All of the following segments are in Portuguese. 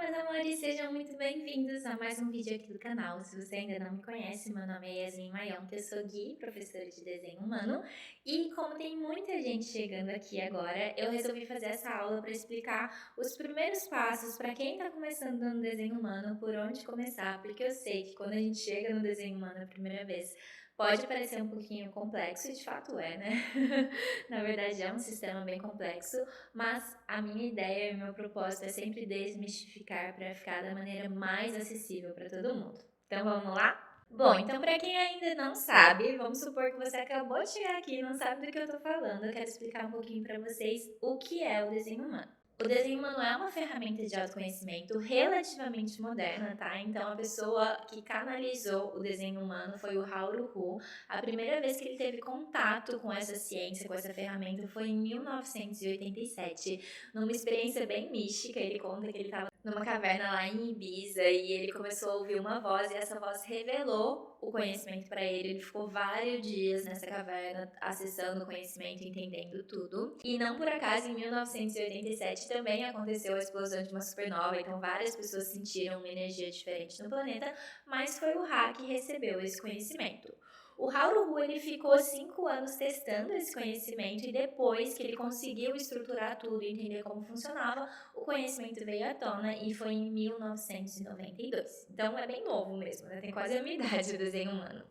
meus amores, sejam muito bem-vindos a mais um vídeo aqui do canal. Se você ainda não me conhece, meu nome é Yasmin Mayon, eu sou Gui, professora de desenho humano. E como tem muita gente chegando aqui agora, eu resolvi fazer essa aula para explicar os primeiros passos para quem está começando no desenho humano, por onde começar, porque eu sei que quando a gente chega no desenho humano a primeira vez, pode parecer um pouquinho complexo, e de fato é, né? Na verdade é um sistema bem complexo, mas a minha ideia e o meu propósito é sempre desmistificar para ficar da maneira mais acessível para todo mundo. Então vamos lá? Bom, então para quem ainda não sabe, vamos supor que você acabou de chegar aqui e não sabe do que eu estou falando, eu quero explicar um pouquinho para vocês o que é o desenho humano. O desenho humano é uma ferramenta de autoconhecimento relativamente moderna, tá? Então, a pessoa que canalizou o desenho humano foi o Haoru Hu. A primeira vez que ele teve contato com essa ciência, com essa ferramenta, foi em 1987, numa experiência bem mística. Ele conta que ele estava numa caverna lá em Ibiza e ele começou a ouvir uma voz e essa voz revelou o conhecimento para ele. Ele ficou vários dias nessa caverna acessando o conhecimento, entendendo tudo. E não por acaso, em 1987 também aconteceu a explosão de uma supernova, então várias pessoas sentiram uma energia diferente no planeta, mas foi o Ra que recebeu esse conhecimento. O Haoru ele ficou 5 anos testando esse conhecimento e depois que ele conseguiu estruturar tudo e entender como funcionava, o conhecimento veio à tona e foi em 1992. Então é bem novo mesmo, né? Tem quase a minha idade o desenho humano.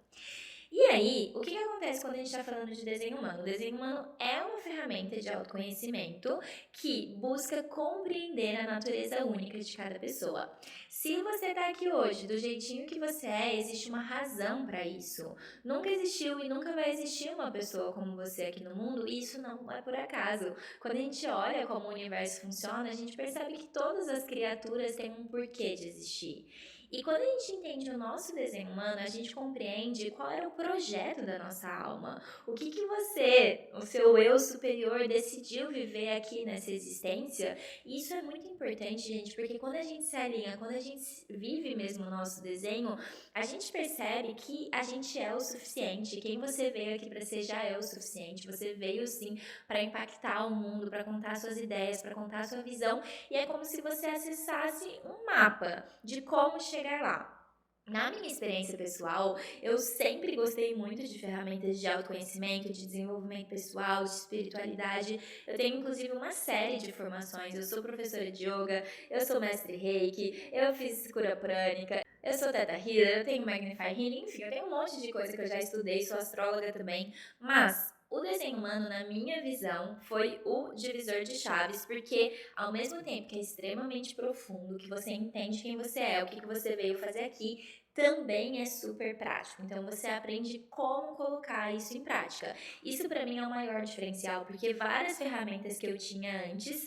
E aí, o que acontece quando a gente está falando de desenho humano? O desenho humano é uma ferramenta de autoconhecimento que busca compreender a natureza única de cada pessoa. Se você está aqui hoje do jeitinho que você é, existe uma razão para isso. Nunca existiu e nunca vai existir uma pessoa como você aqui no mundo, e isso não é por acaso. Quando a gente olha como o universo funciona, a gente percebe que todas as criaturas têm um porquê de existir. E quando a gente entende o nosso desenho humano, a gente compreende qual era o projeto da nossa alma. O que você, o seu eu superior, decidiu viver aqui nessa existência. E isso é muito importante, gente, porque quando a gente se alinha, quando a gente vive mesmo o nosso desenho, a gente percebe que a gente é o suficiente. Quem você veio aqui para ser já é o suficiente. Você veio sim para impactar o mundo, para contar suas ideias, para contar sua visão. E é como se você acessasse um mapa de como chegar lá. Na minha experiência pessoal, eu sempre gostei muito de ferramentas de autoconhecimento, de desenvolvimento pessoal, de espiritualidade. Eu tenho inclusive uma série de formações. Eu sou professora de yoga, eu sou mestre Reiki, eu fiz cura prânica, eu sou Theta Healer, eu tenho Magnify Healing, enfim, eu tenho um monte de coisa que eu já estudei, sou astróloga também. Mas o desenho humano, na minha visão, foi o divisor de chaves, porque ao mesmo tempo que é extremamente profundo, que você entende quem você é, o que você veio fazer aqui, também é super prático. Então você aprende como colocar isso em prática. Isso para mim é o maior diferencial, porque várias ferramentas que eu tinha antes,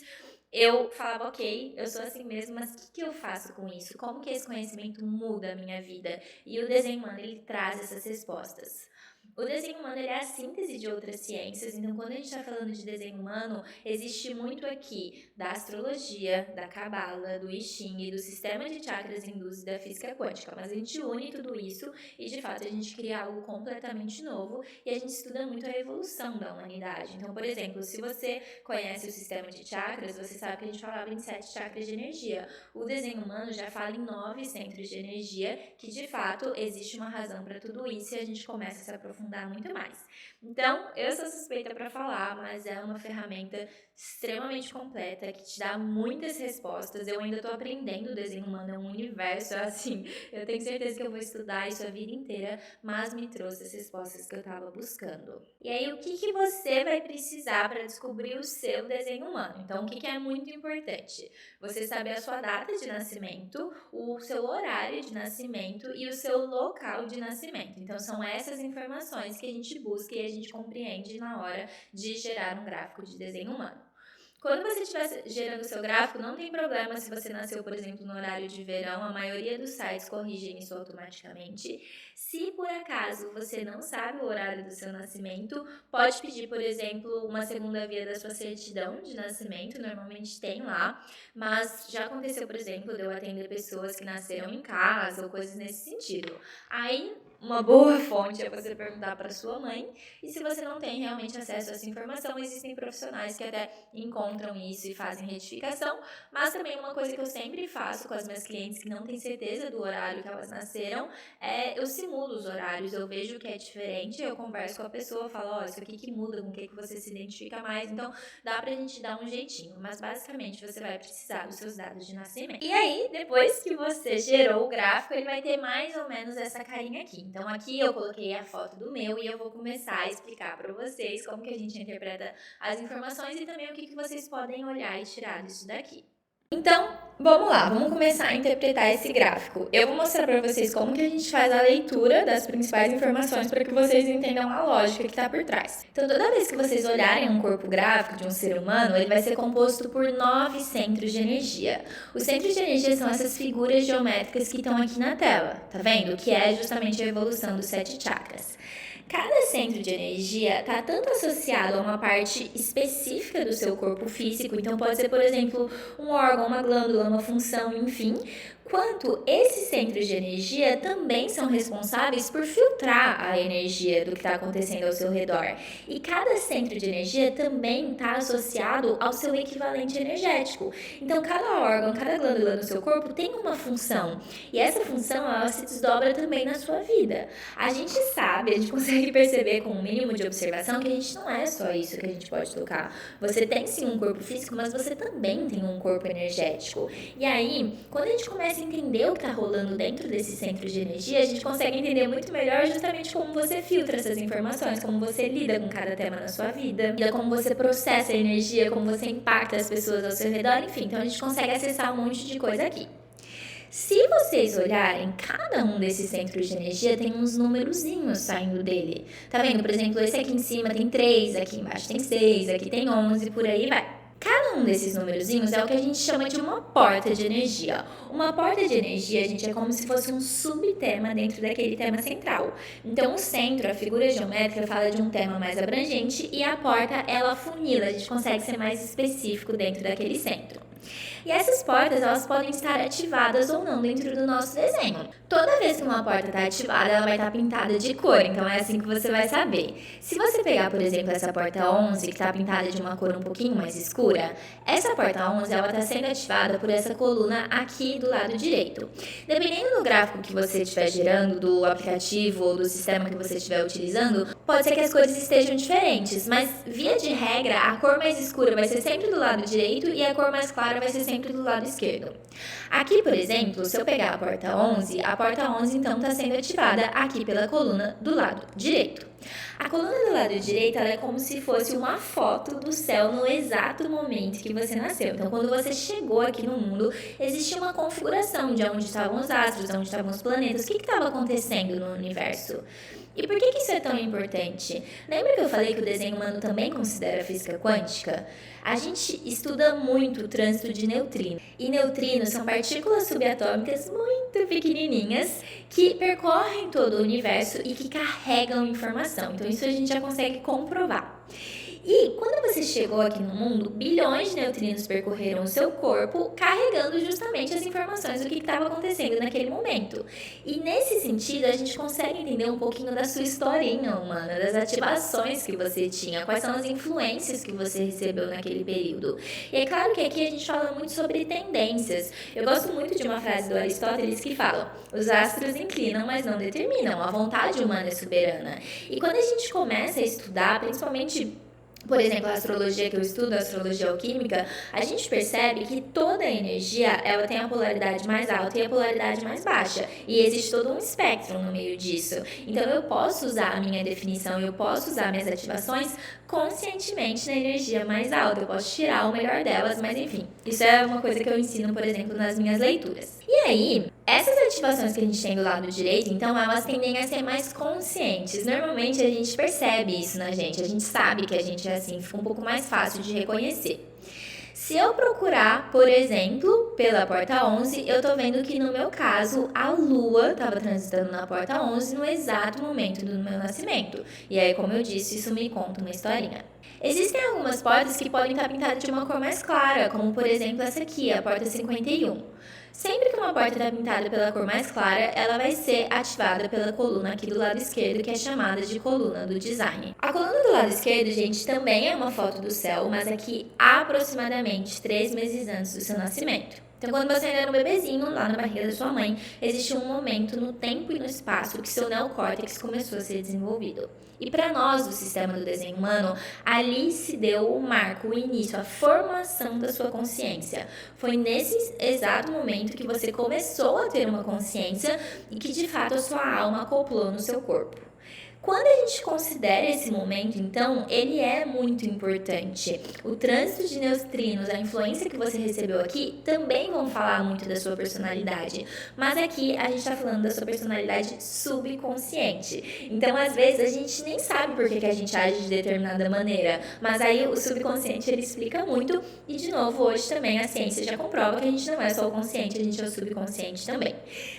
eu falava, ok, eu sou assim mesmo, mas o que eu faço com isso? Como que esse conhecimento muda a minha vida? E o desenho humano, ele traz essas respostas. O desenho humano ele é a síntese de outras ciências, então quando a gente está falando de desenho humano, existe muito aqui da astrologia, da cabala, do I Ching e do sistema de chakras hindus e da física quântica, mas a gente une tudo isso e de fato a gente cria algo completamente novo e a gente estuda muito a evolução da humanidade. Então, por exemplo, se você conhece o sistema de chakras, você sabe que a gente falava em 7 chakras de energia. O desenho humano já fala em 9 centros de energia, que de fato existe uma razão para tudo isso e a gente começa a se aprofundar muito mais. Então, eu sou suspeita para falar, mas é uma ferramenta extremamente completa que te dá muitas respostas. Eu ainda estou aprendendo o desenho humano, é um universo assim. Eu tenho certeza que eu vou estudar isso a vida inteira, mas me trouxe as respostas que eu estava buscando. E aí, o que você vai precisar para descobrir o seu desenho humano? Então, o que é muito importante? Você saber a sua data de nascimento, o seu horário de nascimento e o seu local de nascimento. Então, são essas informações que a gente busca e a gente compreende na hora de gerar um gráfico de desenho humano. Quando você estiver gerando o seu gráfico, não tem problema se você nasceu, por exemplo, no horário de verão, a maioria dos sites corrigem isso automaticamente. Se por acaso você não sabe o horário do seu nascimento, pode pedir, por exemplo, uma segunda via da sua certidão de nascimento, normalmente tem lá, mas já aconteceu, por exemplo, de eu atender pessoas que nasceram em casa ou coisas nesse sentido. Aí, uma boa fonte é você perguntar para sua mãe, e se você não tem realmente acesso a essa informação, existem profissionais que até encontram encontram isso e fazem retificação, mas também uma coisa que eu sempre faço com as minhas clientes que não têm certeza do horário que elas nasceram, eu simulo os horários, eu vejo o que é diferente, eu converso com a pessoa, falo, ó, isso aqui que muda, com o que você se identifica mais, então dá pra gente dar um jeitinho, mas basicamente você vai precisar dos seus dados de nascimento. E aí, depois que você gerou o gráfico, ele vai ter mais ou menos essa carinha aqui. Então aqui eu coloquei a foto do meu e eu vou começar a explicar pra vocês como que a gente interpreta as informações e também o que vocês podem olhar e tirar disso daqui. Então, vamos lá, vamos começar a interpretar esse gráfico. Eu vou mostrar para vocês como que a gente faz a leitura das principais informações para que vocês entendam a lógica que está por trás. Então, toda vez que vocês olharem um corpo gráfico de um ser humano, ele vai ser composto por 9 centros de energia. Os centros de energia são essas figuras geométricas que estão aqui na tela, tá vendo? Que é justamente a evolução dos 7 chakras. Cada centro de energia está tanto associado a uma parte específica do seu corpo físico, então pode ser, por exemplo, um órgão, uma glândula, uma função, enfim, quanto esses centros de energia também são responsáveis por filtrar a energia do que está acontecendo ao seu redor. E cada centro de energia também está associado ao seu equivalente energético. Então, cada órgão, cada glândula no seu corpo tem uma função. E essa função, ela se desdobra também na sua vida. A gente sabe, a gente consegue perceber com um mínimo de observação que a gente não é só isso que a gente pode tocar. Você tem sim um corpo físico, mas você também tem um corpo energético. E aí, quando a gente começa a entender o que está rolando dentro desses centros de energia, a gente consegue entender muito melhor justamente como você filtra essas informações, como você lida com cada tema na sua vida, como você processa a energia, como você impacta as pessoas ao seu redor, enfim. Então a gente consegue acessar um monte de coisa aqui. Se vocês olharem, cada um desses centros de energia tem uns numerozinhos saindo dele. Tá vendo? Por exemplo, esse aqui em cima tem 3, aqui embaixo tem 6, aqui tem 11, por aí vai. Cada um desses numerozinhos é o que a gente chama de uma porta de energia. Uma porta de energia, gente, é como se fosse um subtema dentro daquele tema central. Então, o centro, a figura geométrica, fala de um tema mais abrangente e a porta, ela funila, a gente consegue ser mais específico dentro daquele centro. E essas portas, elas podem estar ativadas ou não dentro do nosso desenho. Toda vez que uma porta está ativada, ela vai estar pintada de cor, então é assim que você vai saber. Se você pegar, por exemplo, essa porta 11, que está pintada de uma cor um pouquinho mais escura, essa porta 11, ela está sendo ativada por essa coluna aqui do lado direito. Dependendo do gráfico que você estiver gerando, do aplicativo ou do sistema que você estiver utilizando, pode ser que as cores estejam diferentes, mas via de regra, a cor mais escura vai ser sempre do lado direito e a cor mais clara vai ser sempre do lado esquerdo. Aqui, por exemplo, se eu pegar a porta 11 então está sendo ativada aqui pela coluna do lado direito. A coluna do lado direito, ela é como se fosse uma foto do céu no exato momento que você nasceu. Então, quando você chegou aqui no mundo, existia uma configuração de onde estavam os astros, onde estavam os planetas, o que estava acontecendo no universo. E por que isso é tão importante? Lembra que eu falei que o desenho humano também considera a física quântica? A gente estuda muito o trânsito de neutrinos. E neutrinos são partículas subatômicas muito pequenininhas que percorrem todo o universo e que carregam informação. Então isso a gente já consegue comprovar. E quando você chegou aqui no mundo, bilhões de neutrinos percorreram o seu corpo, carregando justamente as informações do que estava acontecendo naquele momento. E nesse sentido, a gente consegue entender um pouquinho da sua historinha humana, das ativações que você tinha, quais são as influências que você recebeu naquele período. E é claro que aqui a gente fala muito sobre tendências. Eu gosto muito de uma frase do Aristóteles que fala: os astros inclinam, mas não determinam, a vontade humana é soberana. E quando a gente começa a estudar, principalmente, por exemplo, a astrologia que eu estudo, a astrologia alquímica, a gente percebe que toda energia, ela tem a polaridade mais alta e a polaridade mais baixa. E existe todo um espectro no meio disso. Então, eu posso usar a minha definição, eu posso usar minhas ativações conscientemente na energia mais alta. Eu posso tirar o melhor delas, mas enfim. Isso é uma coisa que eu ensino, por exemplo, nas minhas leituras. E aí, essas ativações que a gente tem do lado direito, então, elas tendem a ser mais conscientes. Normalmente, a gente percebe isso na gente. A gente sabe que a gente é assim, fica um pouco mais fácil de reconhecer. Se eu procurar, por exemplo, pela porta 11, eu tô vendo que no meu caso, a Lua estava transitando na porta 11 no exato momento do meu nascimento. E aí, como eu disse, isso me conta uma historinha. Existem algumas portas que podem estar pintadas de uma cor mais clara, como por exemplo essa aqui, a porta 51. Sempre que uma porta está pintada pela cor mais clara, ela vai ser ativada pela coluna aqui do lado esquerdo, que é chamada de coluna do design. A coluna do lado esquerdo, gente, também é uma foto do céu, mas aqui aproximadamente 3 meses antes do seu nascimento. Então, quando você ainda era um bebezinho, lá na barriga da sua mãe, existe um momento no tempo e no espaço que seu neocórtex começou a ser desenvolvido. E para nós, do sistema do desenho humano, ali se deu o marco, o início, a formação da sua consciência. Foi nesse exato momento que você começou a ter uma consciência e que, de fato, a sua alma acoplou no seu corpo. Quando a gente considera esse momento, então, ele é muito importante. O trânsito de neutrinos, a influência que você recebeu aqui, também vão falar muito da sua personalidade. Mas aqui a gente está falando da sua personalidade subconsciente. Então, às vezes, a gente nem sabe por que a gente age de determinada maneira. Mas aí o subconsciente, ele explica muito. E, de novo, hoje também a ciência já comprova que a gente não é só o consciente, a gente é o subconsciente também.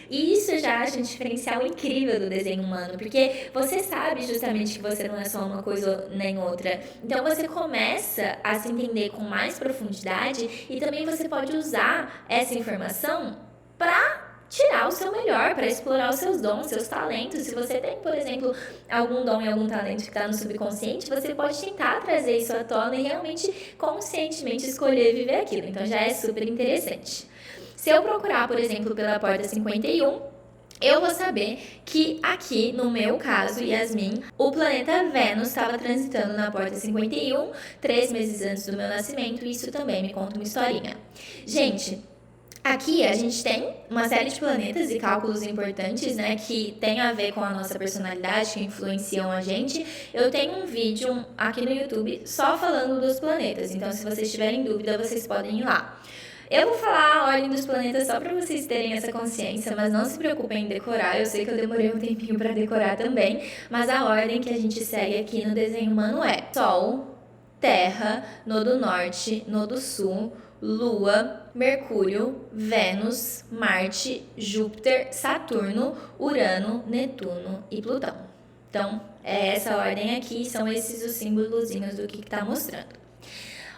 E isso eu já acho um diferencial incrível do desenho humano, porque você sabe justamente que você não é só uma coisa nem outra. Então você começa a se entender com mais profundidade e também você pode usar essa informação para tirar o seu melhor, para explorar os seus dons, seus talentos. Se você tem, por exemplo, algum dom e algum talento que está no subconsciente, você pode tentar trazer isso à tona e realmente conscientemente escolher viver aquilo. Então já é super interessante. Se eu procurar, por exemplo, pela porta 51, eu vou saber que aqui, no meu caso, Yasmin, o planeta Vênus estava transitando na porta 51, 3 meses antes do meu nascimento, e isso também me conta uma historinha. Gente, aqui a gente tem uma série de planetas e cálculos importantes, né, que tem a ver com a nossa personalidade, que influenciam a gente. Eu tenho um vídeo aqui no YouTube só falando dos planetas, então se vocês tiverem dúvida, vocês podem ir lá. Eu vou falar a ordem dos planetas só para vocês terem essa consciência, mas não se preocupem em decorar. Eu sei que eu demorei um tempinho para decorar também, mas a ordem que a gente segue aqui no desenho humano é Sol, Terra, Nodo Norte, Nodo Sul, Lua, Mercúrio, Vênus, Marte, Júpiter, Saturno, Urano, Netuno e Plutão. Então, é essa ordem aqui, são esses os símbolozinhos do que está mostrando.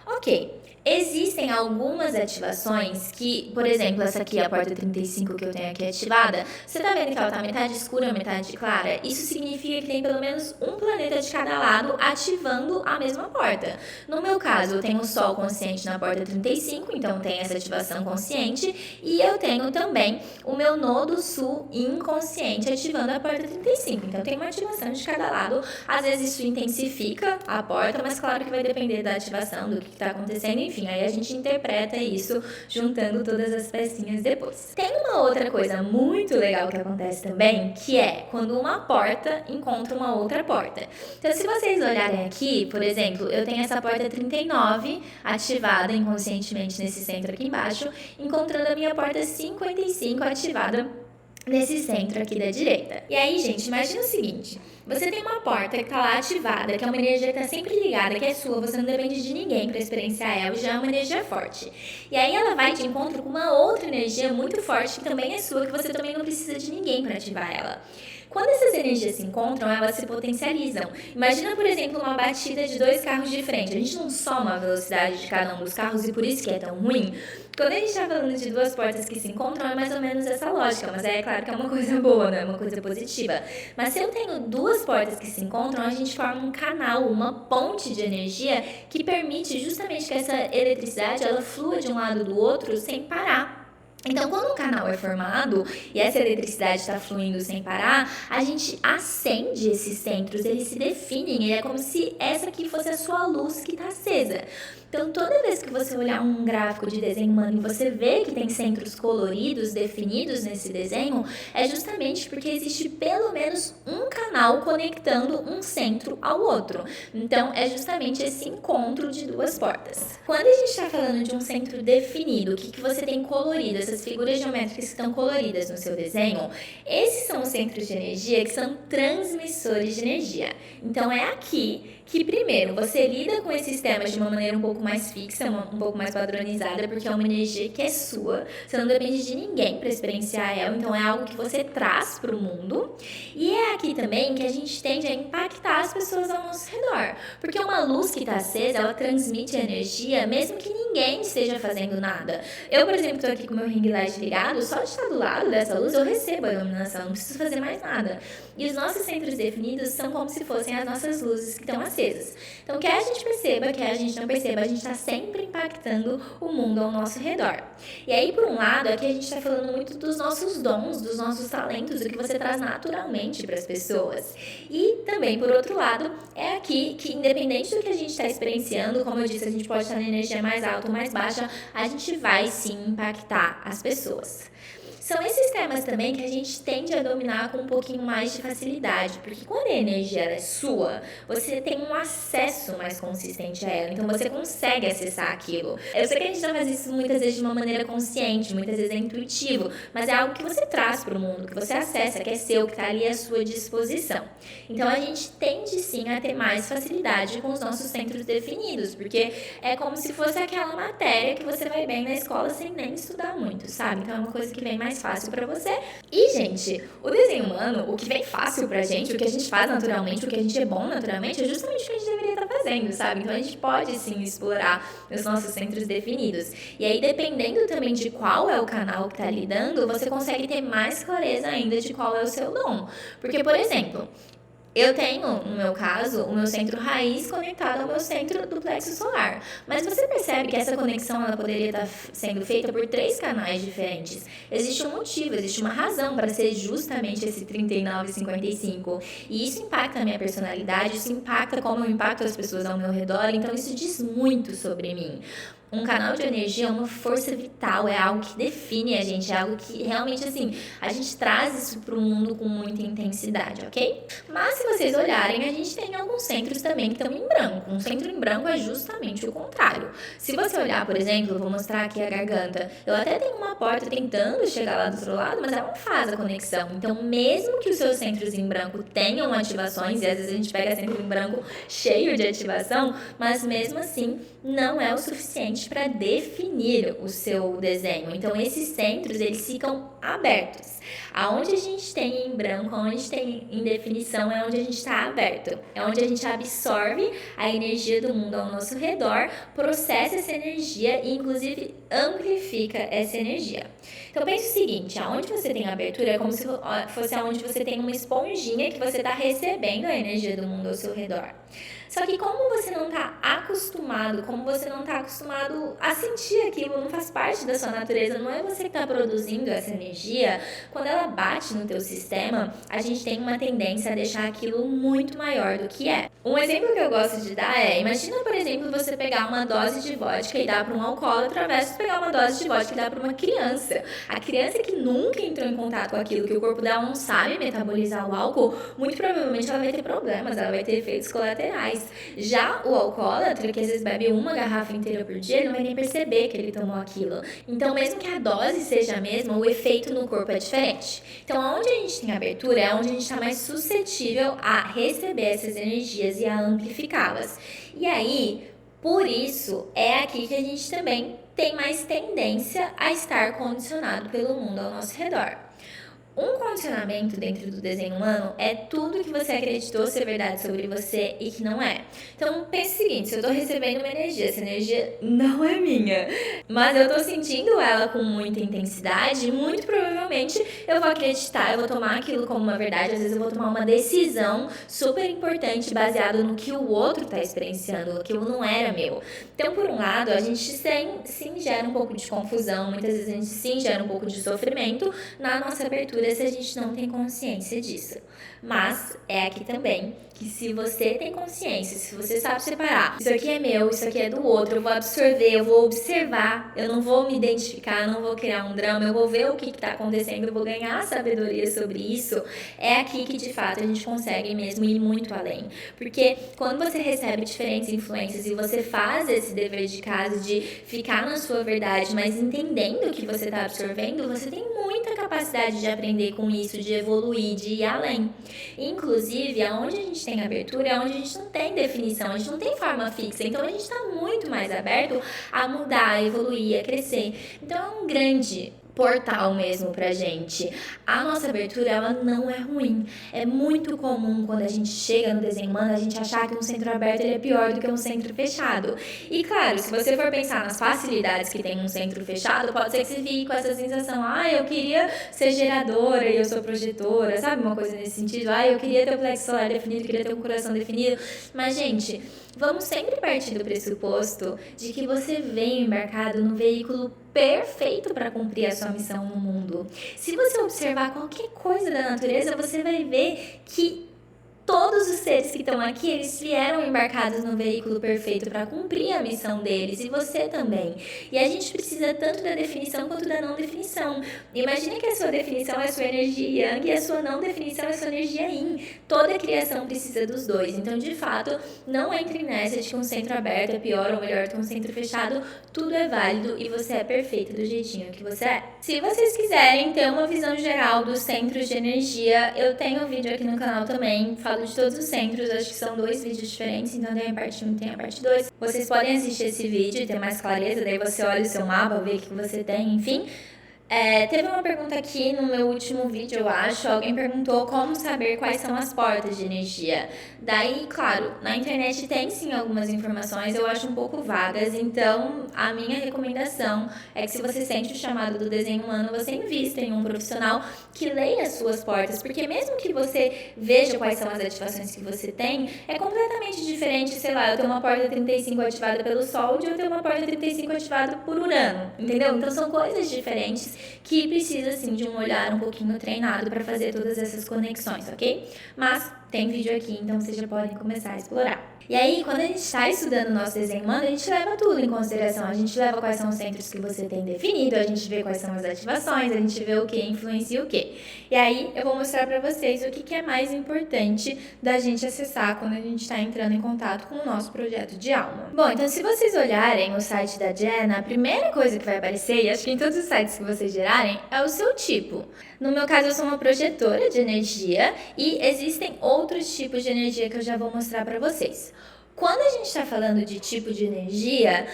Ok. Existem algumas ativações que, por exemplo, essa aqui, a porta 35 que eu tenho aqui ativada, você tá vendo que ela tá metade escura, metade clara? Isso significa que tem pelo menos um planeta de cada lado ativando a mesma porta. No meu caso, eu tenho o Sol consciente na porta 35, então tem essa ativação consciente, e eu tenho também o meu Nodo Sul inconsciente ativando a porta 35, então tem uma ativação de cada lado. Às vezes isso intensifica a porta, mas claro que vai depender da ativação, do que tá acontecendo, enfim, aí a gente interpreta isso juntando todas as pecinhas depois. Tem uma outra coisa muito legal que acontece também, que é quando uma porta encontra uma outra porta. Então, se vocês olharem aqui, por exemplo, eu tenho essa porta 39 ativada inconscientemente nesse centro aqui embaixo, encontrando a minha porta 55 ativada nesse centro aqui da direita. E aí, gente, imagina o seguinte: você tem uma porta que tá lá ativada, que é uma energia que tá sempre ligada, que é sua, você não depende de ninguém para experienciar ela, já é uma energia forte. E aí ela vai de encontro com uma outra energia muito forte, que também é sua, que você também não precisa de ninguém para ativar ela. Quando essas energias se encontram, elas se potencializam. Imagina, por exemplo, uma batida de 2 carros de frente. A gente não soma a velocidade de cada um dos carros e por isso que é tão ruim. Quando a gente está falando de 2 portas que se encontram, é mais ou menos essa lógica, mas é claro que é uma coisa boa, né? Uma coisa positiva. Mas se eu tenho 2 portas que se encontram, a gente forma um canal, uma ponte de energia que permite justamente que essa eletricidade ela flua de um lado do outro sem parar. Então, quando um canal é formado e essa eletricidade está fluindo sem parar, a gente acende esses centros, eles se definem, e é como se essa aqui fosse a sua luz que está acesa. Então, toda vez que você olhar um gráfico de desenho humano e você vê que tem centros coloridos definidos nesse desenho, é justamente porque existe pelo menos um canal conectando um centro ao outro. Então, é justamente esse encontro de 2 portas. Quando a gente está falando de um centro definido, o que você tem colorido, essas figuras geométricas que estão coloridas no seu desenho, esses são os centros de energia que são transmissores de energia. Então, é aqui que, primeiro, você lida com esses temas de uma maneira um pouco mais fixa, um pouco mais padronizada, porque é uma energia que é sua, você não depende de ninguém para experienciar ela, então é algo que você traz para o mundo. E é aqui também que a gente tende a impactar as pessoas ao nosso redor, porque uma luz que está acesa, ela transmite energia, mesmo que ninguém esteja fazendo nada. Eu, por exemplo, estou aqui com o meu ring ring light ligado, só de estar do lado dessa luz eu recebo a iluminação, não preciso fazer mais nada. E os nossos centros definidos são como se fossem as nossas luzes que estão acesas. Então, quer a gente perceba, quer a gente não perceba, a gente está sempre impactando o mundo ao nosso redor. E aí, por um lado, aqui a gente está falando muito dos nossos dons, dos nossos talentos, do que você traz naturalmente para as pessoas. E também, por outro lado, é aqui que, independente do que a gente está experienciando, como eu disse, a gente pode estar na energia mais alta ou mais baixa, a gente vai sim impactar as pessoas. São esses temas também que a gente tende a dominar com um pouquinho mais de facilidade, porque quando a energia é sua, você tem um acesso mais consistente a ela, então você consegue acessar aquilo. Eu sei que a gente não faz isso muitas vezes de uma maneira consciente, muitas vezes é intuitivo, mas é algo que você traz para o mundo, que você acessa, que é seu, que está ali à sua disposição. Então a gente tende sim a ter mais facilidade com os nossos centros definidos, porque é como se fosse aquela matéria que você vai bem na escola sem nem estudar muito, sabe? Então é uma coisa que vem mais fácil pra você. E, gente, o desenho humano, o que vem fácil pra gente, o que a gente faz naturalmente, o que a gente é bom naturalmente, é justamente o que a gente deveria estar fazendo, sabe? Então a gente pode sim explorar os nossos centros definidos. E aí, dependendo também de qual é o canal que tá lidando, você consegue ter mais clareza ainda de qual é o seu dom. Porque, por exemplo, eu tenho, no meu caso, o meu centro raiz conectado ao meu centro do plexo solar. Mas você percebe que essa conexão ela poderia estar sendo feita por 3 canais diferentes. Existe um motivo, existe uma razão para ser justamente esse 39,55. E isso impacta a minha personalidade, isso impacta como eu impacto as pessoas ao meu redor. Então isso diz muito sobre mim. Um canal de energia é uma força vital, é algo que define a gente, é algo que realmente, assim, a gente traz isso pro mundo com muita intensidade, ok? Mas se vocês olharem, a gente tem alguns centros também que estão em branco. Um centro em branco é justamente o contrário. Se você olhar, por exemplo, eu vou mostrar aqui a garganta. Eu até tenho uma porta tentando chegar lá do outro lado, mas ela não faz a conexão. Então, mesmo que os seus centros em branco tenham ativações, e às vezes a gente pega centro em branco cheio de ativação, mas mesmo assim, não é o suficiente para definir o seu desenho. Então, esses centros, eles ficam abertos. Aonde a gente tem em branco, aonde tem em definição, é onde a gente está aberto. É onde a gente absorve a energia do mundo ao nosso redor, processa essa energia e, inclusive, amplifica essa energia. Então, pense o seguinte, aonde você tem abertura é como se fosse aonde você tem uma esponjinha que você está recebendo a energia do mundo ao seu redor. Só que como você não está acostumado, como você não está acostumado a sentir aquilo, não faz parte da sua natureza, não é você que está produzindo essa energia, quando ela bate no teu sistema, a gente tem uma tendência a deixar aquilo muito maior do que é. Um exemplo que eu gosto de dar é, imagina, por exemplo, você pegar uma dose de vodka e dar para um alcoólatra, versus pegar uma dose de vodka e dar para uma criança. A criança que nunca entrou em contato com aquilo, que o corpo dela não sabe metabolizar o álcool, muito provavelmente ela vai ter problemas, ela vai ter efeitos colaterais. Já o alcoólatra, que às vezes bebe uma garrafa inteira por dia, ele não vai nem perceber que ele tomou aquilo. Então, mesmo que a dose seja a mesma, o efeito no corpo é diferente. Então, onde a gente tem abertura é onde a gente está mais suscetível a receber essas energias e a amplificá-las. E aí, por isso, é aqui que a gente também tem mais tendência a estar condicionado pelo mundo ao nosso redor. Um condicionamento dentro do desenho humano é tudo que você acreditou ser verdade sobre você e que não é. Então, pense o seguinte, se eu tô recebendo uma energia, essa energia não é minha, mas eu tô sentindo ela com muita intensidade, muito provavelmente eu vou acreditar, eu vou tomar aquilo como uma verdade, às vezes eu vou tomar uma decisão super importante baseada no que o outro tá experienciando, aquilo não era meu. Então, por um lado, a gente sim gera um pouco de confusão, muitas vezes a gente sim gera um pouco de sofrimento na nossa abertura se a gente não tem consciência disso. Mas é aqui também que se você tem consciência, se você sabe separar, isso aqui é meu, isso aqui é do outro, eu vou absorver, eu vou observar, eu não vou me identificar, eu não vou criar um drama, eu vou ver o que está acontecendo, eu vou ganhar sabedoria sobre isso, é aqui que de fato a gente consegue mesmo ir muito além. Porque quando você recebe diferentes influências e você faz esse dever de casa de ficar na sua verdade, mas entendendo o que você está absorvendo, você tem muita capacidade de aprender com isso, de evoluir, de ir além. Inclusive, aonde a gente tem abertura é onde a gente não tem definição, a gente não tem forma fixa, então a gente está muito mais aberto a mudar, a evoluir, a crescer. Então é um grande portal mesmo pra gente. A nossa abertura, ela não é ruim. É muito comum quando a gente chega no desenho humano, a gente achar que um centro aberto ele é pior do que um centro fechado. E claro, se você for pensar nas facilidades que tem um centro fechado, pode ser que você fique com essa sensação, eu queria ser geradora e eu sou projetora, sabe? Uma coisa nesse sentido. Eu queria ter o plexo solar definido, queria ter um coração definido. Mas, gente, vamos sempre partir do pressuposto de que você veio embarcado num veículo perfeito para cumprir a sua missão no mundo. Se você observar qualquer coisa da natureza, você vai ver que todos os seres que estão aqui, eles vieram embarcados no veículo perfeito para cumprir a missão deles, e você também. E a gente precisa tanto da definição quanto da não definição. Imagina que a sua definição é a sua energia yang e a sua não definição é a sua energia yin. Toda criação precisa dos dois. Então, de fato, não entre nessa de que um centro aberto é pior ou melhor que um centro fechado. Tudo é válido e você é perfeito do jeitinho que você é. Se vocês quiserem ter uma visão geral dos centros de energia, eu tenho um vídeo aqui no canal também, falo de todos os centros, acho que são 2 vídeos diferentes, então tem a parte 1 e tem a parte 2. Vocês podem assistir esse vídeo e ter mais clareza, daí você olha o seu mapa, vê o que você tem, enfim. Teve uma pergunta aqui no meu último vídeo, eu acho, alguém perguntou como saber quais são as portas de energia. Daí, claro, na internet tem sim algumas informações, eu acho um pouco vagas, então a minha recomendação é que se você sente o chamado do desenho humano, você invista em um profissional que leia as suas portas, porque mesmo que você veja quais são as ativações que você tem, é completamente diferente, sei lá, eu tenho uma porta 35 ativada pelo Sol de eu ter uma porta 35 ativada por Urano, entendeu? Então são coisas diferentes que precisa, sim, de um olhar um pouquinho treinado para fazer todas essas conexões, ok? Mas tem vídeo aqui, então vocês já podem começar a explorar. E aí, quando a gente está estudando o nosso desenho humano, a gente leva tudo em consideração. A gente leva quais são os centros que você tem definido, a gente vê quais são as ativações, a gente vê o que influencia o que. E aí, eu vou mostrar para vocês o que é mais importante da gente acessar quando a gente está entrando em contato com o nosso projeto de alma. Bom, então se vocês olharem o site da Jenna, a primeira coisa que vai aparecer, e acho que em todos os sites que vocês gerarem, é o seu tipo. No meu caso, eu sou uma projetora de energia e existem outros tipos de energia que eu já vou mostrar para vocês. Quando a gente está falando de tipo de energia,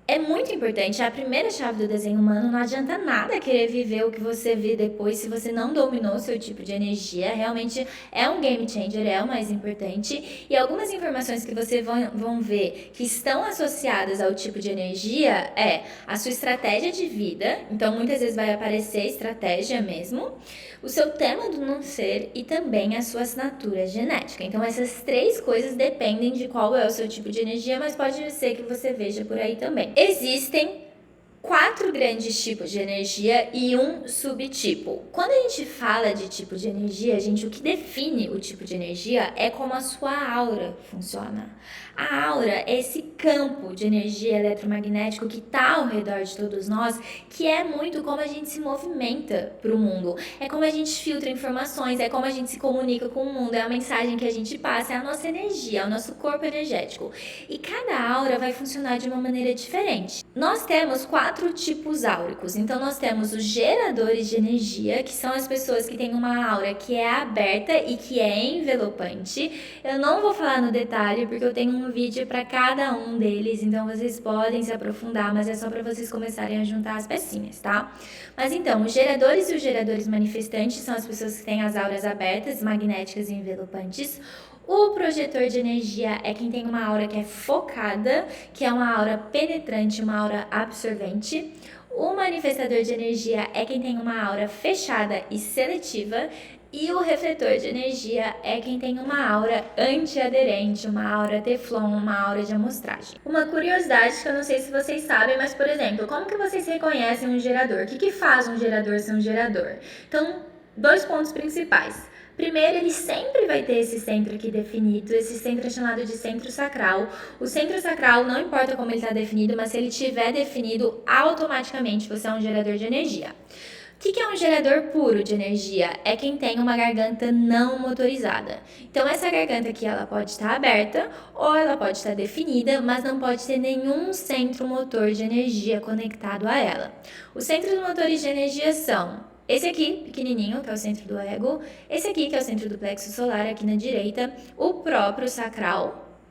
é muito importante, a primeira chave do desenho humano, não adianta nada querer viver o que você vê depois se você não dominou o seu tipo de energia, realmente é um game changer, é o mais importante, e algumas informações que vocês vão ver que estão associadas ao tipo de energia é a sua estratégia de vida, então muitas vezes vai aparecer estratégia mesmo, o seu tema do não ser e também a sua assinatura genética. Então essas 3 coisas dependem de qual é o seu tipo de energia, mas pode ser que você veja por aí também. Existem 4 grandes tipos de energia e um subtipo. Quando a gente fala de tipo de energia, gente, o que define o tipo de energia é como a sua aura funciona. A aura é esse campo de energia eletromagnético que está ao redor de todos nós, que é muito como a gente se movimenta para o mundo. É como a gente filtra informações, é como a gente se comunica com o mundo, é a mensagem que a gente passa, é a nossa energia, é o nosso corpo energético. E cada aura vai funcionar de uma maneira diferente. Nós temos 4 tipos áuricos. Então nós temos os geradores de energia, que são as pessoas que têm uma aura que é aberta e que é envelopante. Eu não vou falar no detalhe porque eu tenho um vídeo para cada um deles, então vocês podem se aprofundar, mas é só para vocês começarem a juntar as pecinhas, tá? Mas então, os geradores e os geradores manifestantes são as pessoas que têm as auras abertas, magnéticas e envelopantes. O projetor de energia é quem tem uma aura que é focada, que é uma aura penetrante, uma aura absorvente. O manifestador de energia é quem tem uma aura fechada e seletiva. E o refletor de energia é quem tem uma aura antiaderente, uma aura teflon, uma aura de amostragem. Uma curiosidade que eu não sei se vocês sabem, mas, por exemplo, como que vocês reconhecem um gerador? O que faz um gerador ser um gerador? Então, 2 pontos principais. Primeiro, ele sempre vai ter esse centro aqui definido, esse centro é chamado de centro sacral. O centro sacral, não importa como ele está definido, mas se ele estiver definido, automaticamente você é um gerador de energia. O que é um gerador puro de energia? É quem tem uma garganta não motorizada. Então, essa garganta aqui, ela pode estar aberta ou ela pode estar definida, mas não pode ter nenhum centro motor de energia conectado a ela. Os centros motores de energia são esse aqui, pequenininho, que é o centro do ego. Esse aqui, que é o centro do plexo solar, aqui na direita. O próprio sacral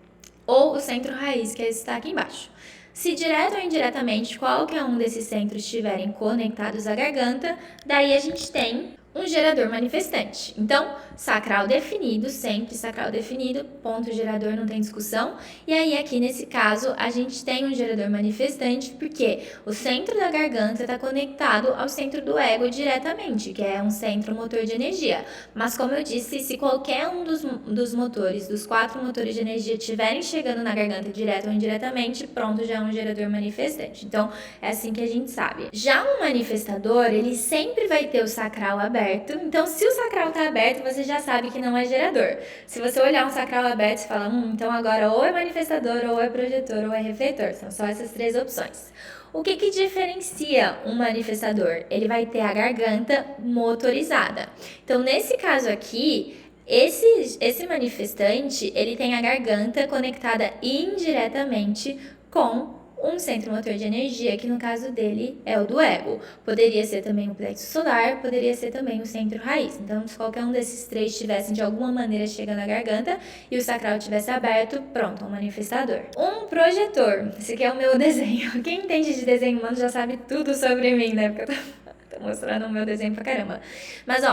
ou o centro raiz, que é esse que está aqui embaixo. Se direto ou indiretamente qualquer um desses centros estiverem conectados à garganta, daí a gente tem um gerador manifestante. Então, sacral definido, sempre sacral definido, ponto gerador, não tem discussão. E aí, aqui nesse caso, a gente tem um gerador manifestante porque o centro da garganta está conectado ao centro do ego diretamente, que é um centro motor de energia. Mas, como eu disse, se qualquer um dos motores, dos 4 motores de energia, estiverem chegando na garganta direto ou indiretamente, pronto, já é um gerador manifestante. Então, é assim que a gente sabe. Já um manifestador, ele sempre vai ter o sacral aberto. Então, se o sacral está aberto, você já sabe que não é gerador. Se você olhar um sacral aberto, você fala, então agora ou é manifestador, ou é projetor, ou é refletor. São só essas 3 opções. O que diferencia um manifestador? Ele vai ter a garganta motorizada. Então, nesse caso aqui, esse manifestante, ele tem a garganta conectada indiretamente com um centro motor de energia, que no caso dele é o do ego. Poderia ser também o plexo solar, poderia ser também o centro raiz. Então, se qualquer um desses 3 estivessem de alguma maneira chegando à garganta e o sacral tivesse aberto, pronto, um manifestador. Um projetor. Esse aqui é o meu desenho. Quem entende de desenho humano já sabe tudo sobre mim, né? Porque eu tô mostrando o meu desenho pra caramba. Mas,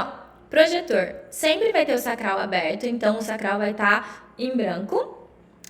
projetor sempre vai ter o sacral aberto, então o sacral vai estar em branco.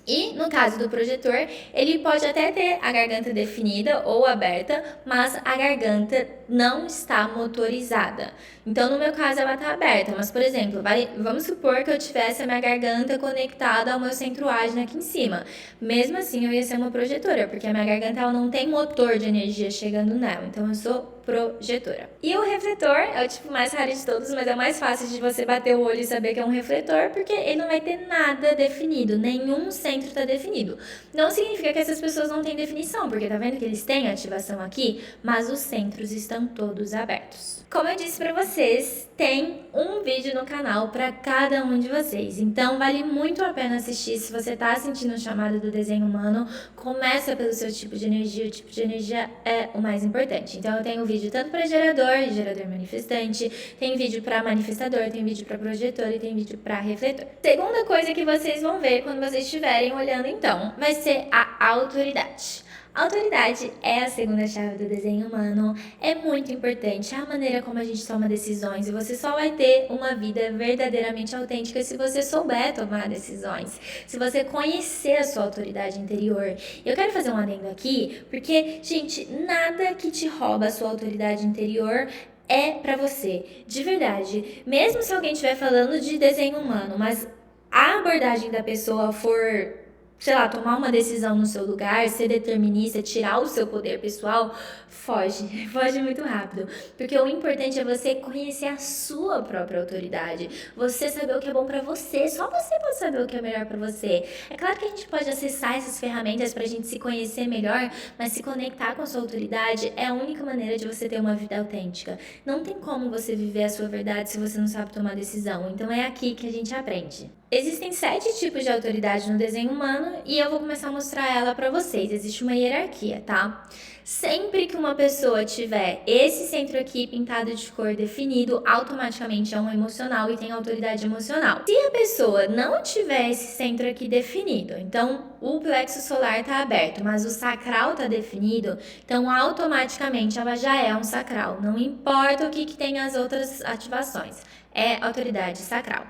E no caso do projetor, ele pode até ter a garganta definida ou aberta, mas a garganta não está motorizada. Então, no meu caso, ela está aberta, mas, por exemplo, vamos supor que eu tivesse a minha garganta conectada ao meu centro ágil aqui em cima. Mesmo assim, eu ia ser uma projetora, porque a minha garganta ela não tem motor de energia chegando nela. Então, eu sou projetora. E o refletor é o tipo mais raro de todos, mas é o mais fácil de você bater o olho e saber que é um refletor, porque ele não vai ter nada definido, nenhum centro está definido. Não significa que essas pessoas não têm definição, porque tá vendo que eles têm ativação aqui, mas os centros estão todos abertos. Como eu disse pra vocês, tem um vídeo no canal para cada um de vocês, então vale muito a pena assistir. Se você tá sentindo o chamado do desenho humano, começa pelo seu tipo de energia, o tipo de energia é o mais importante. Então eu tenho vídeo tanto para gerador e gerador manifestante, tem vídeo para manifestador, tem vídeo para projetor e tem vídeo para refletor. Segunda coisa que vocês vão ver quando vocês estiverem olhando então, vai ser a autoridade. A autoridade é a segunda chave do desenho humano, é muito importante, é a maneira como a gente toma decisões e você só vai ter uma vida verdadeiramente autêntica se você souber tomar decisões, se você conhecer a sua autoridade interior. Eu quero fazer um adendo aqui, porque, gente, nada que te rouba a sua autoridade interior é pra você, de verdade. Mesmo se alguém estiver falando de desenho humano, mas a abordagem da pessoa for, sei lá, tomar uma decisão no seu lugar, ser determinista, tirar o seu poder pessoal, foge muito rápido. Porque o importante é você conhecer a sua própria autoridade, você saber o que é bom pra você, só você pode saber o que é melhor pra você. É claro que a gente pode acessar essas ferramentas pra gente se conhecer melhor, mas se conectar com a sua autoridade é a única maneira de você ter uma vida autêntica. Não tem como você viver a sua verdade se você não sabe tomar decisão, então é aqui que a gente aprende. Existem 7 tipos de autoridade no desenho humano e eu vou começar a mostrar ela pra vocês. Existe uma hierarquia, tá? Sempre que uma pessoa tiver esse centro aqui pintado de cor definido, automaticamente é um emocional e tem autoridade emocional. Se a pessoa não tiver esse centro aqui definido, então o plexo solar está aberto, mas o sacral está definido, então automaticamente ela já é um sacral. Não importa o que tem as outras ativações, é autoridade sacral.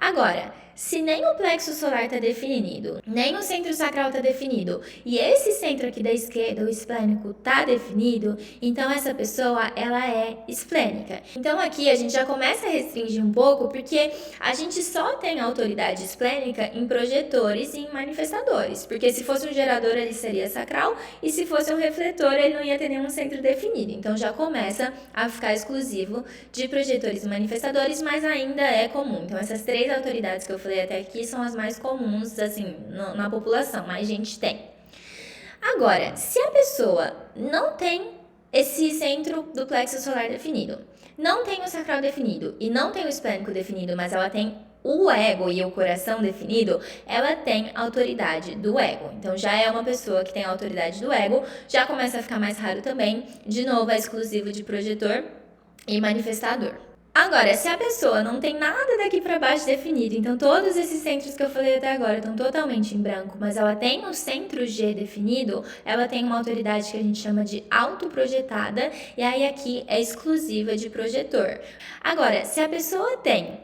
Agora, se nem o plexo solar está definido, nem o centro sacral está definido, e esse centro aqui da esquerda, o esplênico, está definido, então essa pessoa, ela é esplênica. Então aqui a gente já começa a restringir um pouco, porque a gente só tem autoridade esplênica em projetores e em manifestadores, porque se fosse um gerador ele seria sacral, e se fosse um refletor ele não ia ter nenhum centro definido. Então já começa a ficar exclusivo de projetores e manifestadores, mas ainda é comum. Então essas 3 autoridades que eu falei até aqui são as mais comuns, assim, na população, mais gente tem. Agora, se a pessoa não tem esse centro do plexo solar definido, não tem o sacral definido e não tem o esplênico definido, mas ela tem o ego e o coração definido, ela tem autoridade do ego. Então já é uma pessoa que tem a autoridade do ego, já começa a ficar mais raro também. De novo, é exclusivo de projetor e manifestador. Agora, se a pessoa não tem nada daqui para baixo definido, então todos esses centros que eu falei até agora estão totalmente em branco, mas ela tem o centro G definido, ela tem uma autoridade que a gente chama de autoprojetada, e aí aqui é exclusiva de projetor. Agora, se a pessoa tem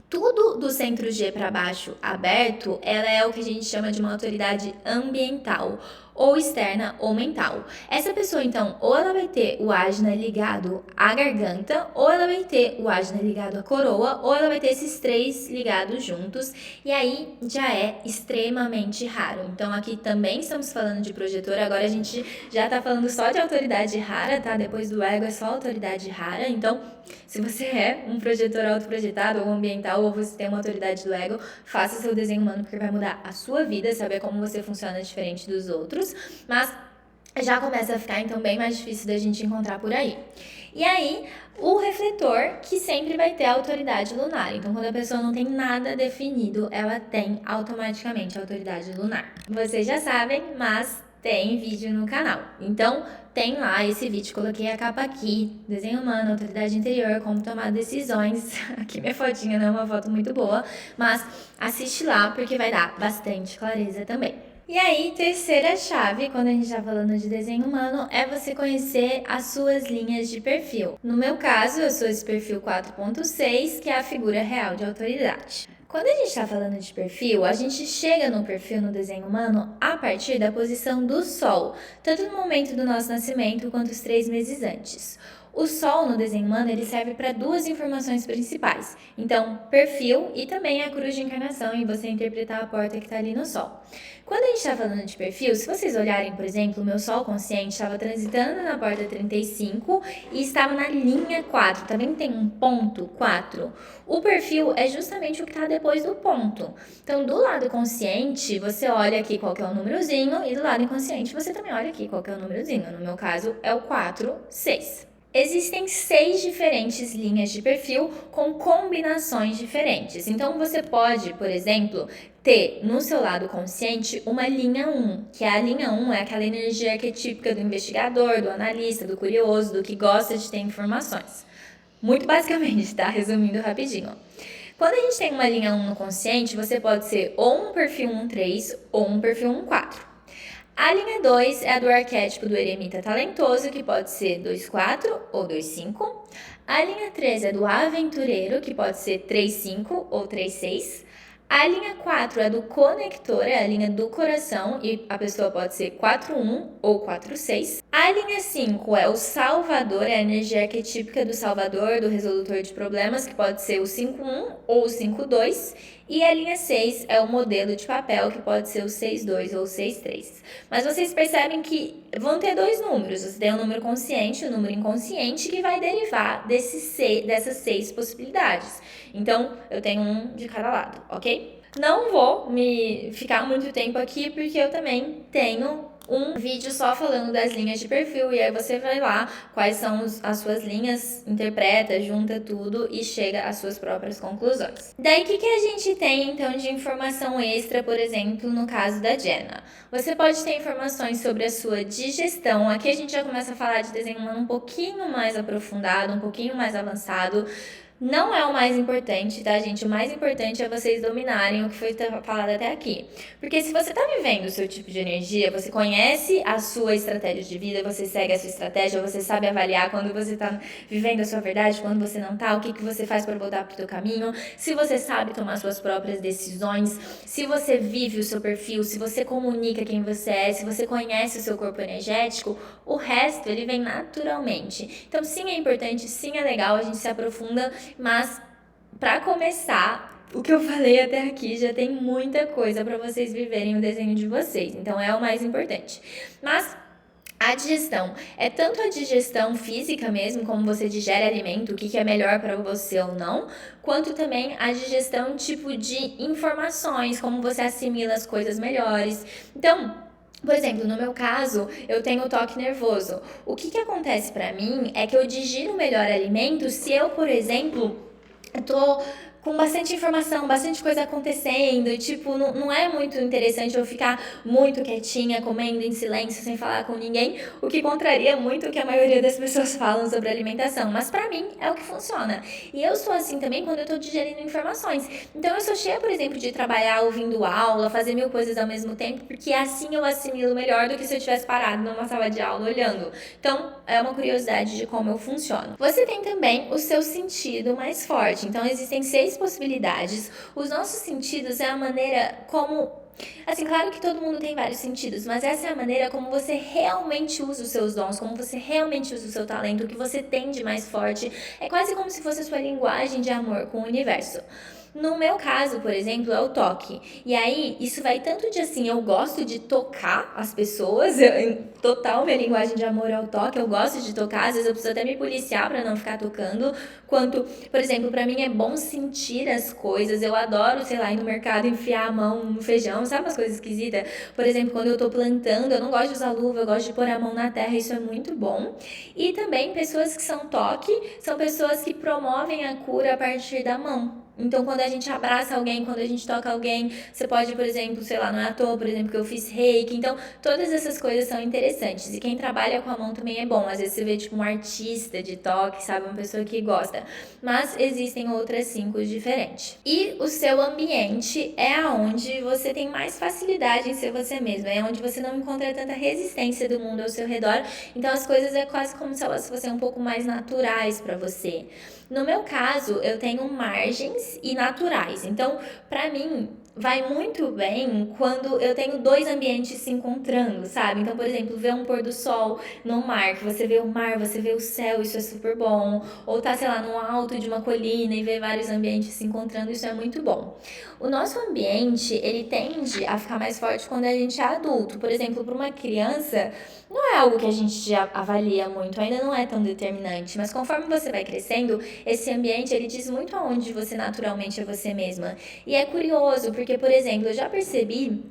tudo do centro G para baixo aberto, ela é o que a gente chama de uma autoridade ambiental, ou externa ou mental. Essa pessoa, então, ou ela vai ter o ágina ligado à garganta, ou ela vai ter o ágina ligado à coroa, ou ela vai ter esses três ligados juntos, e aí já é extremamente raro. Então, aqui também estamos falando de projetor, agora a gente já tá falando só de autoridade rara, tá? Depois do ego é só autoridade rara, então se você é um projetor autoprojetado ou ambiental, ou você tem uma autoridade do ego, faça seu desenho humano, porque vai mudar a sua vida, saber como você funciona diferente dos outros, mas já começa a ficar então bem mais difícil da gente encontrar por aí. E aí, o refletor, que sempre vai ter a autoridade lunar. Então, quando a pessoa não tem nada definido, ela tem automaticamente a autoridade lunar. Vocês já sabem, mas tem vídeo no canal. Então, tem lá esse vídeo, coloquei a capa aqui, desenho humano, autoridade interior, como tomar decisões. Aqui minha fotinha não é uma foto muito boa, mas assiste lá porque vai dar bastante clareza também. E aí, terceira chave, quando a gente tá falando de desenho humano, é você conhecer as suas linhas de perfil. No meu caso, eu sou esse perfil 4.6, que é a figura real de autoridade. Quando a gente está falando de perfil, a gente chega no perfil no desenho humano a partir da posição do Sol, tanto no momento do nosso nascimento quanto os 3 meses antes. O Sol no desenho humano ele serve para duas informações principais, então perfil e também a cruz de encarnação e você interpretar a porta que está ali no Sol. Quando a gente está falando de perfil, se vocês olharem, por exemplo, o meu Sol consciente estava transitando na porta 35 e estava na linha 4, também tem um ponto 4. O perfil é justamente o que está depois do ponto. Então, do lado consciente, você olha aqui qual que é o númerozinho e do lado inconsciente você também olha aqui qual que é o númerozinho. No meu caso, é o 4, 6. Existem 6 diferentes linhas de perfil com combinações diferentes. Então, você pode, por exemplo, ter no seu lado consciente uma linha 1, que a linha 1 é aquela energia arquetípica do investigador, do analista, do curioso, do que gosta de ter informações. Muito basicamente, tá? Resumindo rapidinho. Quando a gente tem uma linha 1 no consciente, você pode ser ou um perfil 1.3 ou um perfil 1.4. A linha 2 é a do arquétipo do eremita talentoso, que pode ser 2.4 ou 2.5. A linha 3 é do aventureiro, que pode ser 3.5 ou 3.6. A linha 4 é do conector, é a linha do coração, e a pessoa pode ser 4.1 ou 4.6. A linha 5 é o salvador, é a energia arquetípica do salvador, do resolutor de problemas, que pode ser o 5.1 ou o 5.2. E a linha 6 é o modelo de papel, que pode ser o 6.2 ou o 6.3. Mas vocês percebem que vão ter dois números. Você tem o número consciente e o número inconsciente, que vai derivar dessas 6 possibilidades. Então, eu tenho um de cada lado, ok? Não vou me ficar muito tempo aqui, porque eu também tenho um vídeo só falando das linhas de perfil, e aí você vai lá, quais são as suas linhas, interpreta, junta tudo e chega às suas próprias conclusões. Daí, o que a gente tem, então, de informação extra, por exemplo, no caso da Jenna? Você pode ter informações sobre a sua digestão. Aqui a gente já começa a falar de desenho humano um pouquinho mais aprofundado, um pouquinho mais avançado. Não é o mais importante, tá, gente? O mais importante é vocês dominarem o que foi falado até aqui. Porque se você tá vivendo o seu tipo de energia, você conhece a sua estratégia de vida, você segue a sua estratégia, você sabe avaliar quando você tá vivendo a sua verdade, quando você não tá, o que você faz para voltar pro teu caminho, se você sabe tomar suas próprias decisões, se você vive o seu perfil, se você comunica quem você é, se você conhece o seu corpo energético, o resto, ele vem naturalmente. Então, sim, é importante, sim, é legal, a gente se aprofunda, mas para começar, o que eu falei até aqui já tem muita coisa para vocês viverem o desenho de vocês, então é o mais importante. Mas a digestão é tanto a digestão física mesmo, como você digere alimento, o que é melhor para você ou não, quanto também a digestão tipo de informações, como você assimila as coisas melhores. Então, por exemplo, no meu caso, eu tenho toque nervoso. O que acontece pra mim é que eu digiro melhor alimento se eu, por exemplo, tô com bastante informação, bastante coisa acontecendo, tipo, não é muito interessante eu ficar muito quietinha, comendo em silêncio, sem falar com ninguém, o que contraria muito o que a maioria das pessoas falam sobre alimentação, mas pra mim é o que funciona. E eu sou assim também quando eu tô digerindo informações. Então eu sou cheia, por exemplo, de trabalhar ouvindo aula, fazer mil coisas ao mesmo tempo, porque assim eu assimilo melhor do que se eu tivesse parado numa sala de aula olhando. Então, é uma curiosidade de como eu funciono. Você tem também o seu sentido mais forte. Então, existem 6 possibilidades. Os nossos sentidos é a maneira como... Assim, claro que todo mundo tem vários sentidos, mas essa é a maneira como você realmente usa os seus dons, como você realmente usa o seu talento, o que você tem de mais forte. É quase como se fosse a sua linguagem de amor com o universo. No meu caso, por exemplo, é o toque. E aí, isso vai tanto de assim, eu gosto de tocar as pessoas, total minha linguagem de amor é o toque, eu gosto de tocar, às vezes eu preciso até me policiar pra não ficar tocando. Quanto, por exemplo, pra mim é bom sentir as coisas, eu adoro, sei lá, ir no mercado enfiar a mão no feijão, sabe umas coisas esquisitas? Por exemplo, quando eu tô plantando, eu não gosto de usar luva, eu gosto de pôr a mão na terra, isso é muito bom. E também pessoas que são toque, são pessoas que promovem a cura a partir da mão. Então, quando a gente abraça alguém, quando a gente toca alguém, você pode, por exemplo, sei lá, não é à toa, por exemplo, que eu fiz reiki. Então, todas essas coisas são interessantes. E quem trabalha com a mão também é bom. Às vezes você vê, tipo, um artista de toque, sabe? Uma pessoa que gosta. Mas existem outras 5 diferentes. E o seu ambiente é aonde você tem mais facilidade em ser você mesmo. É onde você não encontra tanta resistência do mundo ao seu redor. Então, as coisas é quase como se elas fossem um pouco mais naturais pra você. No meu caso, eu tenho margens e naturais. Então, pra mim, vai muito bem quando eu tenho 2 ambientes se encontrando, sabe? Então, por exemplo, ver um pôr do sol no mar, que você vê o mar, você vê o céu, isso é super bom. Ou tá, sei lá, no alto de uma colina e ver vários ambientes se encontrando, isso é muito bom. O nosso ambiente, ele tende a ficar mais forte quando a gente é adulto. Por exemplo, para uma criança, não é algo que a gente já avalia muito, ainda não é tão determinante, mas conforme você vai crescendo, esse ambiente, ele diz muito aonde você naturalmente é você mesma. E é curioso, porque, por exemplo, eu já percebi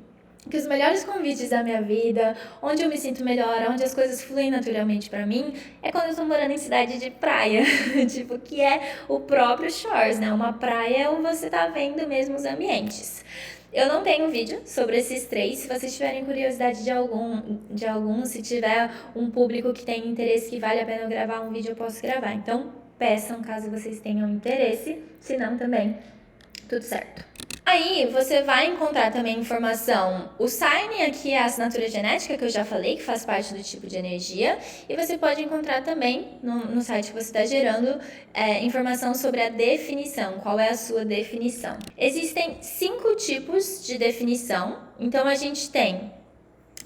que os melhores convites da minha vida, onde eu me sinto melhor, onde as coisas fluem naturalmente pra mim, é quando eu tô morando em cidade de praia, tipo, que é o próprio Shores, né? Uma praia onde você tá vendo mesmo os ambientes. Eu não tenho vídeo sobre esses 3. Se vocês tiverem curiosidade de algum, se tiver um público que tem interesse que vale a pena eu gravar um vídeo, eu posso gravar. Então, peçam caso vocês tenham interesse. Se não, também, tudo certo. Aí você vai encontrar também informação. O Sign aqui é a assinatura genética que eu já falei, que faz parte do tipo de energia. E você pode encontrar também no site que você está gerando informação sobre a definição. Qual é a sua definição? Existem 5 tipos de definição. Então a gente tem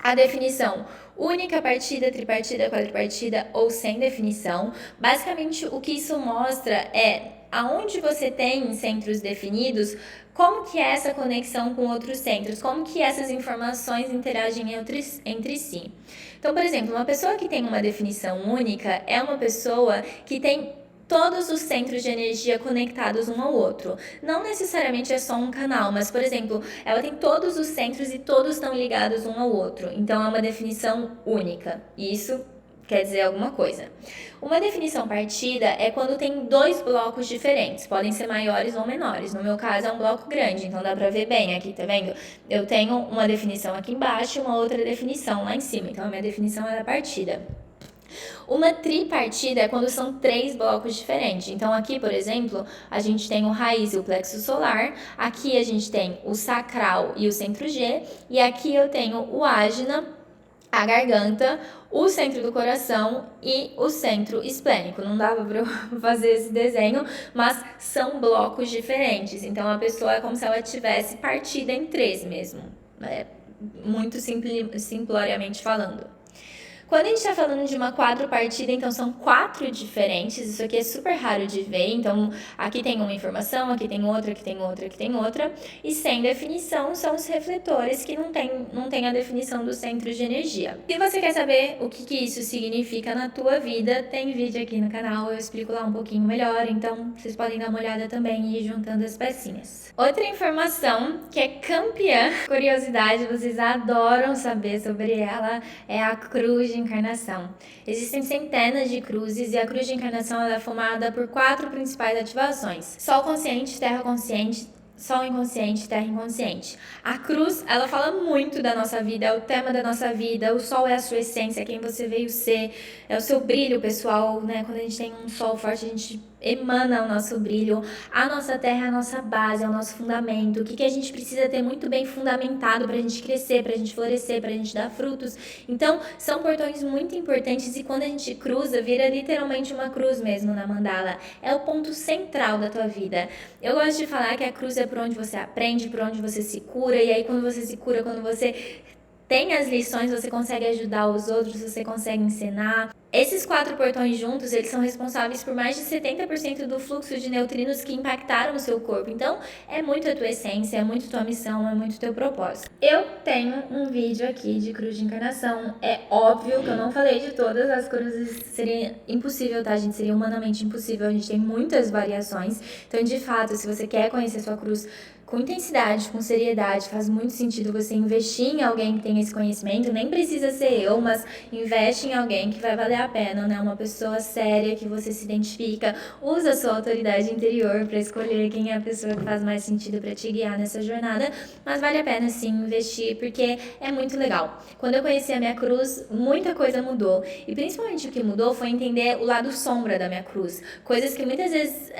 a definição única partida, tripartida, quadripartida ou sem definição. Basicamente, o que isso mostra é aonde você tem centros definidos, como que é essa conexão com outros centros, como que essas informações interagem entre si. Então, por exemplo, uma pessoa que tem uma definição única é uma pessoa que tem todos os centros de energia conectados um ao outro. Não necessariamente é só um canal, mas, por exemplo, ela tem todos os centros e todos estão ligados um ao outro. Então, é uma definição única. E isso quer dizer alguma coisa. Uma definição partida é quando tem 2 blocos diferentes, podem ser maiores ou menores. No meu caso é um bloco grande, então dá pra ver bem aqui, tá vendo? Eu tenho uma definição aqui embaixo e uma outra definição lá em cima, então a minha definição é a partida. Uma tripartida é quando são 3 blocos diferentes. Então, aqui, por exemplo, a gente tem o raiz e o plexo solar. Aqui a gente tem o sacral e o centro G. E aqui eu tenho o ágina, a garganta, o centro do coração e o centro esplênico. Não dava para eu fazer esse desenho, mas são blocos diferentes. Então, a pessoa é como se ela tivesse partida em 3 mesmo. Muito simploriamente falando. Quando a gente está falando de uma quadripartida, então são 4 diferentes. Isso aqui é super raro de ver. Então, aqui tem uma informação, aqui tem outra, aqui tem outra, aqui tem outra. E sem definição são os refletores que não tem a definição dos centros de energia. Se você quer saber o que isso significa na tua vida, tem vídeo aqui no canal, eu explico lá um pouquinho melhor. Então, vocês podem dar uma olhada também e ir juntando as pecinhas. Outra informação que é campeã, curiosidade, vocês adoram saber sobre ela, é a cruz de de encarnação. Existem centenas de cruzes e a cruz de encarnação ela é formada por 4 principais ativações: Sol consciente, Terra consciente, Sol inconsciente, Terra inconsciente. A cruz, ela fala muito da nossa vida, é o tema da nossa vida. O Sol é a sua essência, é quem você veio ser, é o seu brilho pessoal, né? Quando a gente tem um Sol forte, a gente emana o nosso brilho. A nossa Terra é a nossa base, é o nosso fundamento. O que a gente precisa ter muito bem fundamentado pra gente crescer, pra gente florescer, pra gente dar frutos. Então, são portões muito importantes e quando a gente cruza, vira literalmente uma cruz mesmo na mandala. É o ponto central da tua vida. Eu gosto de falar que a cruz é por onde você aprende, por onde você se cura, e aí quando você se cura, quando você tem as lições, você consegue ajudar os outros, você consegue ensinar. Esses 4 portões juntos, eles são responsáveis por mais de 70% do fluxo de neutrinos que impactaram o seu corpo. Então, é muito a tua essência, é muito tua missão, é muito teu propósito. Eu tenho um vídeo aqui de cruz de encarnação. É óbvio que eu não falei de todas as cruzes, seria impossível, tá, gente? Seria humanamente impossível, a gente tem muitas variações. Então, de fato, se você quer conhecer sua cruz com intensidade, com seriedade, faz muito sentido você investir em alguém que tem esse conhecimento. Nem precisa ser eu, mas investe em alguém que vai valer a pena, né? Uma pessoa séria que você se identifica. Usa a sua autoridade interior para escolher quem é a pessoa que faz mais sentido para te guiar nessa jornada, mas vale a pena sim investir porque é muito legal. Quando eu conheci a minha cruz, muita coisa mudou e principalmente o que mudou foi entender o lado sombra da minha cruz, coisas que muitas vezes,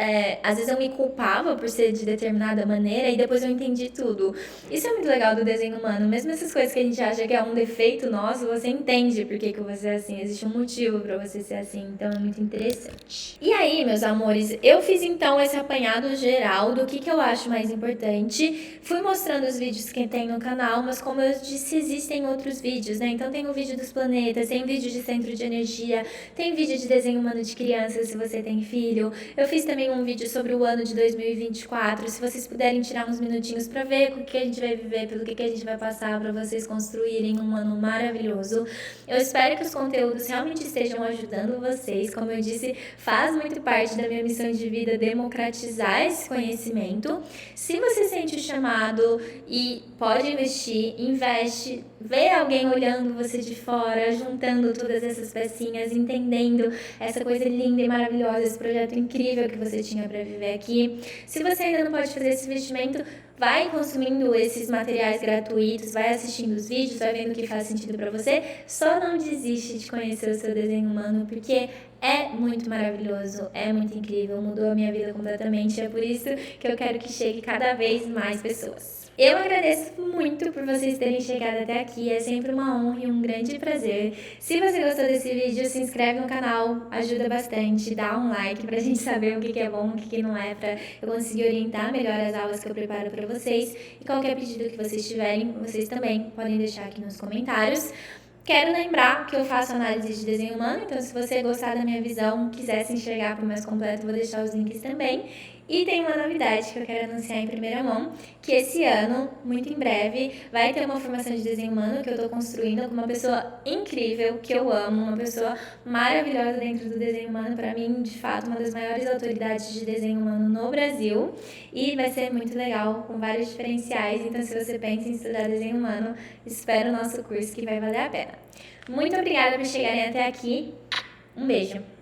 às vezes eu me culpava por ser de determinada maneira e depois eu entendi tudo. Isso é muito legal do desenho humano, mesmo essas coisas que a gente acha que é um defeito nosso, você entende por que você é assim, existe um motivo pra você ser assim, então é muito interessante. E aí, meus amores, eu fiz então esse apanhado geral do que eu acho mais importante, fui mostrando os vídeos que tem no canal, mas como eu disse, existem outros vídeos, né? Então tem o vídeo dos planetas, tem vídeo de centro de energia, tem vídeo de desenho humano de crianças, se você tem filho. Eu fiz também um vídeo sobre o ano de 2024, se vocês puderem tirar uns minutinhos pra ver o que a gente vai viver, pelo que a gente vai passar, pra vocês construírem um ano maravilhoso. Eu espero que os conteúdos realmente estejam ajudando vocês. Como eu disse, faz muito parte da minha missão de vida democratizar esse conhecimento. Se você sente o chamado e pode investir, investe. Vê alguém olhando você de fora, juntando todas essas pecinhas, entendendo essa coisa linda e maravilhosa, esse projeto incrível que você tinha para viver aqui. Se você ainda não pode fazer esse investimento, vai consumindo esses materiais gratuitos, vai assistindo os vídeos, vai vendo o que faz sentido para você. Só não desiste de conhecer o seu desenho humano, porque é muito maravilhoso, é muito incrível, mudou a minha vida completamente. É por isso que eu quero que chegue cada vez mais pessoas. Eu agradeço muito por vocês terem chegado até aqui, é sempre uma honra e um grande prazer. Se você gostou desse vídeo, se inscreve no canal, ajuda bastante, dá um like pra gente saber o que é bom, o que não é, pra eu conseguir orientar melhor as aulas que eu preparo pra vocês. E qualquer pedido que vocês tiverem, vocês também podem deixar aqui nos comentários. Quero lembrar que eu faço análise de desenho humano, então se você gostar da minha visão, quiser se enxergar por mais completo, vou deixar os links também. E tem uma novidade que eu quero anunciar em primeira mão, que esse ano, muito em breve, vai ter uma formação de desenho humano que eu tô construindo com uma pessoa incrível, que eu amo, uma pessoa maravilhosa dentro do desenho humano, pra mim, de fato, uma das maiores autoridades de desenho humano no Brasil. E vai ser muito legal, com vários diferenciais, então se você pensa em estudar desenho humano, espera o nosso curso que vai valer a pena. Muito obrigada por chegarem até aqui, um beijo!